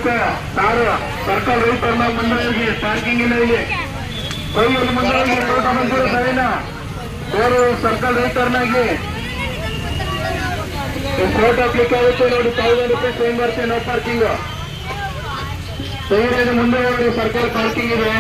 ರೂಪಾಯಿ car circle right turn ಮುಂದೆ ಹೋಗಿ ಪಾರ್ಕಿಂಗ್ ಇಲ್ಲ ಇಲ್ಲಿ ಕೈಯಲ್ಲಿ ಮುಂದೆ ಹೋಗಿ ಫೋಟೋ ಬಂದಿರೋ ಸರಿನಾ ಬೇರೆ ಸರ್ಕಲ್ ರೈಟ್ ಟರ್ನ್ ಆಗಿ ಫೋಟೋ ಕ್ಲಿಕ್ ಆಗುತ್ತೆ ನೋಡಿ 1000 ರೂಪಾಯಿ ಸೇಮ್ ಬರುತ್ತೆ ನೋ ಪಾರ್ಕಿಂಗ್ ಮುಂದೆ ಹೋಗಿ ಸರ್ಕಲ್ ಪಾರ್ಕಿಂಗ್ ಇದೆ